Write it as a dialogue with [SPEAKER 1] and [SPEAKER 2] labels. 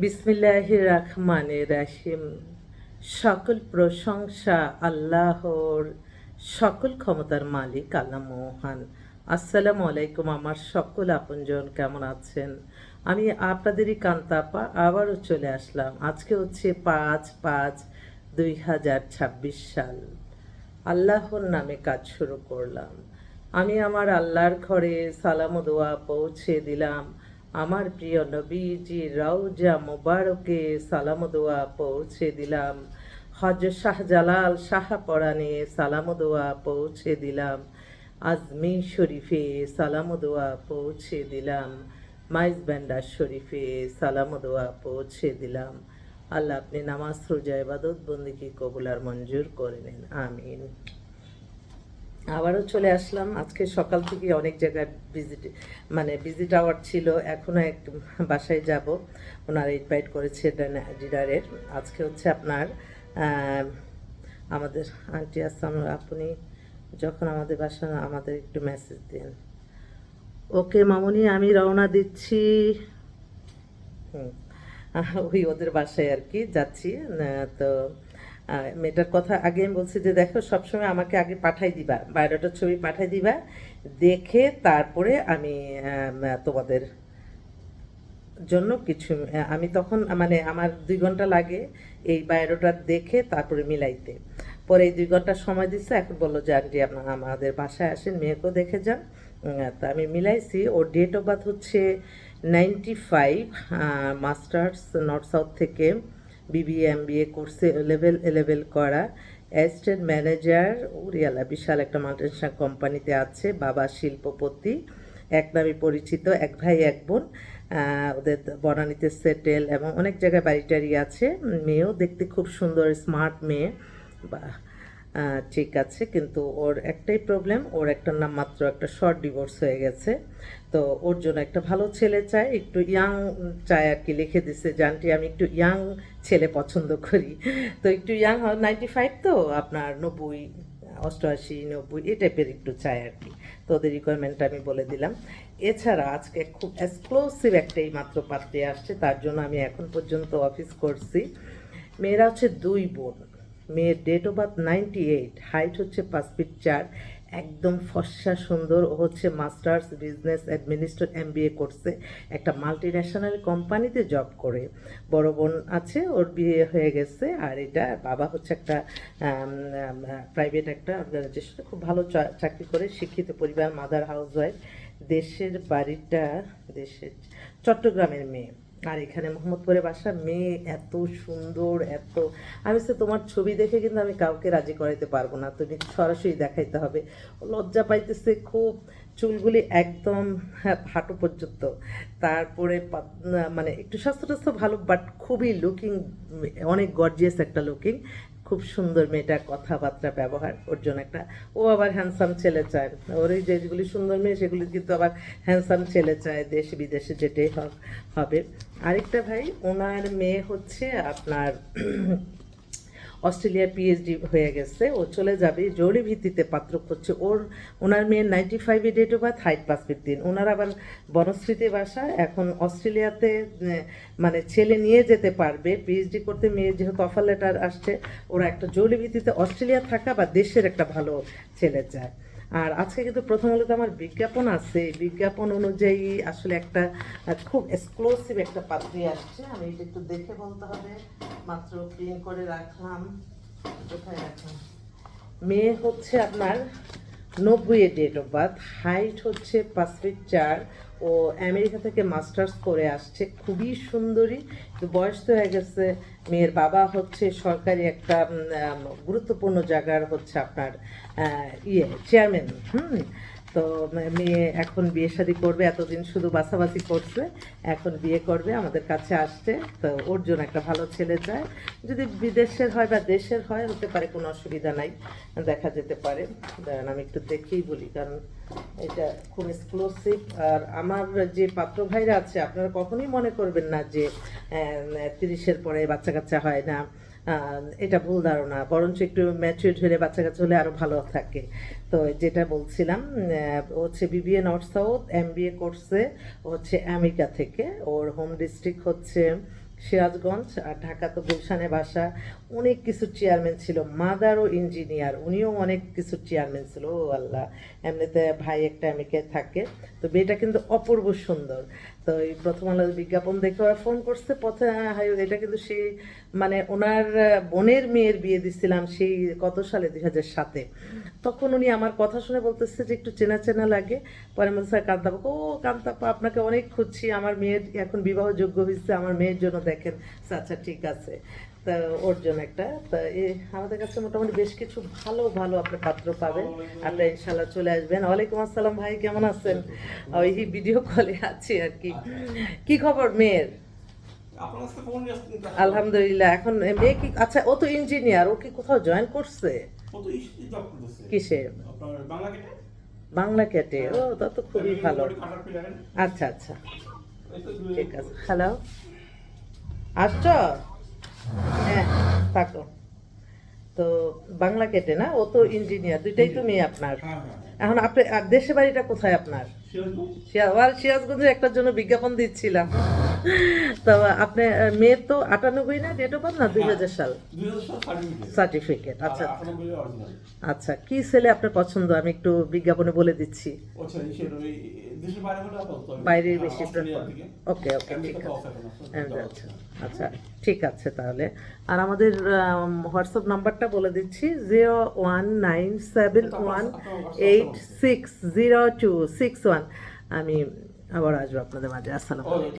[SPEAKER 1] বিসমিল্লাহির রহমানির রহিম। সকল প্রশংসা আল্লাহর, সকল ক্ষমতার মালিক আল্লাহ মহান। আসসালামু আলাইকুম আমার সকল আপনজন, কেমন আছেন? আমি আপনাদেরই কান্তাপা আবারও চলে আসলাম। আজকে হচ্ছে 5/5/2026 সাল। আল্লাহর নামে কাজ শুরু করলাম। আমি আমার আল্লাহর ঘরে সালাম ও দোয়া পৌঁছে দিলাম। আমার প্রিয় নবীজি রওজা মোবারকে সালাম ও দোয়া পৌঁছে দিলাম। হযরত শাহজালাল শাহপরানে সালাম ও দোয়া পৌঁছে দিলাম। আজমির শরীফে সালাম ও দোয়া পৌঁছে দিলাম। মাইজ ব্যান্ডার শরীফে সালাম ও দোয়া পৌঁছে দিলাম। আল্লাহ আপনি নামাজ রোজা ইবাদত বন্দেগী কবুল আর মঞ্জুর করে নিন, আমিন। আবারও চলে আসলাম। আজকে সকাল থেকে অনেক জায়গায় ভিজিট আওয়ার ছিল। এখনও এক বাসায় যাব, ওনারা ইনভাইট করেছে ডিনারের। আজকে হচ্ছে আপনার আমাদের আন্টি আসলাম, আপনি যখন আমাদের বাসা আমাদের একটু মেসেজ দিন। ওকে মামুনি, আমি রওনা দিচ্ছি। হুম, ওই ওদের বাসায় আর কি যাচ্ছি। তো মেয়েটার কথা আগে আমি বলছি যে দেখো, সবসময় আমাকে আগে পাঠাই দিবা, বায়োডাটার ছবি পাঠাই দিবা, দেখে তারপরে আমি তোমাদের জন্য কিছু আমি তখন মানে আমার 2 ঘন্টা লাগে এই বায়োডাটা দেখে তারপরে মিলাইতে। পরে এই 2 ঘন্টা সময় দিচ্ছে, এখন বললো যে আন্টি আপনার আমাদের বাসায় আসেন, মেয়েকেও দেখে যান। তা আমি মিলাইছি। ওর ডেট অফ বার্থ হচ্ছে 95, মাস্টার্স নর্থ সাউথ থেকে, বিবিএ এমবিএ কোর্সে লেভেল করা, অ্যাসিস্ট্যান্ট ম্যানেজার উরিয়ালা বিশাল একটা মাল্টিনেশনাল কোম্পানিতে আছে। বাবা শিল্পপতি, এক নামে পরিচিত, এক ভাই এক বোন। ওদের বনানীতে সেটেল এবং অনেক জায়গায় বাড়ি টাড়ি আছে। মেয়েও দেখতে খুব সুন্দর, স্মার্ট মেয়ে। বা ঠিক আছে, কিন্তু ওর একটাই প্রবলেম, ওর একটা নাম মাত্র একটা শর্ট ডিভোর্স হয়ে গেছে। তো ওর জন্য একটা ভালো ছেলে চায়, একটু ইয়াং চায় আর কি। লিখে দিছে জানটি আমি একটু ইয়াং ছেলে পছন্দ করি। তো একটু ইয়াং 95, তো আপনার 90, 88, 90 এই টাইপের একটু চাই আর কি। তো ওদের রিকোয়ারমেন্টটা আমি বলে দিলাম। এছাড়া আজকে খুব এক্সক্লুসিভ একটাই মাত্র পাত্রে আসছে, তার জন্য আমি এখন পর্যন্ত অফিস করছি। মেয়েরা হচ্ছে 2 বোন। মেয়ের ডেট অফ বার্থ 98, হাইট হচ্ছে 5 ফিট 4, একদম ফর্সা সুন্দর। ও হচ্ছে মাস্টার্স বিজনেস অ্যাডমিনিস্ট্রেট এমবিএ করছে, একটা মাল্টি ন্যাশনাল কোম্পানিতে জব করে। বড় বোন আছে, ওর বিয়ে হয়ে গেছে। আর এটা বাবা হচ্ছে একটা প্রাইভেট একটা অর্গানাইজেশনে খুব ভালো চাকরি করে, শিক্ষিত পরিবার, মাদার হাউস ওয়াইফ। দেশের বাড়িটা দেশের চট্টগ্রামের মেয়ে, আর এখানে মোহাম্মদপুরে বাসা। মেয়ে এত সুন্দর, এত, আমি সে তোমার ছবি দেখে কিন্তু আমি কাউকে রাজি করাইতে পারবো না, তুমি সরাসরি দেখাইতে হবে। ও লজ্জা পাইতেছে খুব, চুলগুলি একদম হাঁটু পর্যন্ত। তারপরে মানে একটু স্বাস্থ্য টাস্থ্য ভালো, বাট খুবই লুকিং, অনেক গর্জিয়াস একটা লুকিং। খুব সুন্দর মেয়েটা, কথাবার্তা ব্যবহার, ওর জন্য একটা। ও আবার হ্যান্ডসাম ছেলে চায়। ওর এই যেগুলি সুন্দর মেয়ে সেগুলি কিন্তু আবার হ্যান্ডসাম ছেলে চায়, দেশ বিদেশে যেটাই হবে। আরেকটা ভাই, ওনার মেয়ে হচ্ছে আপনার অস্ট্রেলিয়ার পিএইচডি হয়ে গেছে, ও চলে যাবে, জরুরি ভিত্তিতে পাত্র করছে। ওনার মেয়ের 95 date of birth, height 5 feet 3। ওনার আবার বনশ্রীতে বাসা। এখন অস্ট্রেলিয়াতে মানে ছেলে নিয়ে যেতে পারবে পিএইচডি করতে, মেয়ের যেহেতু অফার লেটার আসছে। ওরা একটা জরুরি ভিত্তিতে অস্ট্রেলিয়া থাকা বা দেশের একটা ভালো ছেলে চায়। আর আজকে কিন্তু প্রথম আলোতে আমার বিজ্ঞাপন আছে, বিজ্ঞাপন অনুযায়ী আসলে একটা খুব এক্সক্লুসিভ একটা পাত্রী আসছে। আমি এটা একটু দেখে বলতে হবে, মাত্র প্রিন্ট করে রাখলাম। কোথায় রাখলাম? মেয়ে হচ্ছে আপনার 90 ডেট অফ বার্থ, হাইট হচ্ছে 5 ফিট 4। ও আমেরিকা থেকে মাস্টার্স করে আসছে, খুবই সুন্দরী। তো বয়স তো হয়ে গেছে। মেয়ের বাবা হচ্ছে সরকারি একটা গুরুত্বপূর্ণ জায়গার হচ্ছে আপনার চেয়ারম্যান। তো মেয়ে এখন বিয়ে শাদী করবে, এতদিন শুধু বাছাবাছি করছে, এখন বিয়ে করবে, আমাদের কাছে আসছে। তো ওর জন্য একটা ভালো ছেলে চায়, যদি বিদেশের হয় বা দেশের হয় হতে পারে, কোনো অসুবিধা নাই, দেখা যেতে পারে। দাঁড়ান আমি একটু দেখেই বলি, কারণ এটা খুব এক্সক্লুসিভ। আর আমার যে পাত্র ভাইরা আছে, আপনারা কখনোই মনে করবেন না যে 30-এর পরে বাচ্চা কাচ্চা হয় না, এটা ভুল ধারণা। বরঞ্চ একটু ম্যাচিউরড হলে বাচ্চা কাচ্চা হলে আরও ভালো থাকে। তো যেটা বলছিলাম, হচ্ছে বিবিএ নর্থ সাউথ এমবিএ করছে, হচ্ছে আমেরিকা থেকে। ওর হোম ডিস্ট্রিক্ট হচ্ছে সিরাজগঞ্জ, আর ঢাকা তো গুলশানে বাসা। অনেক কিছু চেয়ারম্যান ছিল, মাদারও ইঞ্জিনিয়ার, উনিও অনেক কিছু চেয়ারম্যান ছিল। ও আল্লাহ, এমনিতে ভাই একটা আমেরিকে থাকে। তো মেয়েটা কিন্তু অপূর্ব সুন্দর। তো এই প্রথম আলোর বিজ্ঞাপন দেখে ওরা ফোন করছে পথে, হাই এটা কিন্তু সেই মানে ওনার বোনের মেয়ের বিয়ে দিছিলাম সেই কত সালে, 2007-এ। তখন উনি আমার কথা শুনে বলতেছে যে একটু চেনা চেনা লাগে। পরে বলছে স্যার কান্তাপা, ও কান্তাপা আপনাকে অনেক খুঁজছি, আমার মেয়ের এখন বিবাহযোগ্য হয়েছে, আমার মেয়ের জন্য দেখেন। আচ্ছা ঠিক আছে, তা ওর জন্য একটা, তা আমাদের কাছে মোটামুটি বেশ কিছু ভালো ভালো আপনি পাত্র পাবেন। আপনি ইনশাল্লাহ চলে আসবেন। ওয়ালাইকুম আসসালাম ভাই, কেমন আছেন? ওই ভিডিও কলে আছি আর কি। কি খবর মেয়ের? আলহামদুলিল্লাহ। এখন মেয়ে কি, আচ্ছা ও তো ইঞ্জিনিয়ার, ও কি কোথাও জয়েন করছে? কিসে? বাংলা ক্যাটে। ও তা তো খুবই ভালো। আচ্ছা আচ্ছা ঠিক আছে। হ্যালো, আসছো? হ্যাঁ থাকো। তো বাংলা কেটে না, ও তো ইঞ্জিনিয়ার, দুইটাই তো মেয়ে আপনার। এখন আপনি আর দেশে বাড়িটা কোথায় আপনার? সিরাজগঞ্জের একটার জন্য বিজ্ঞাপন দিচ্ছিলাম। তো আপনি মেয়ের তো 98 না ডেট অফ বার্থ, না 2000 সাল সার্টিফিকেট? আচ্ছা আচ্ছা, কি ছেলে আপনার পছন্দ আমি একটু বিজ্ঞাপনে বলে দিচ্ছি। বাইরের বেশি ওকে ওকে ঠিক আছে। আচ্ছা আচ্ছা ঠিক আছে তাহলে। আর আমাদের হোয়াটসঅ্যাপ নাম্বারটা বলে দিচ্ছি, 01971860261। আমি আবার আসবো আপনাদের মাঝে। আসসালামু আলাইকুম।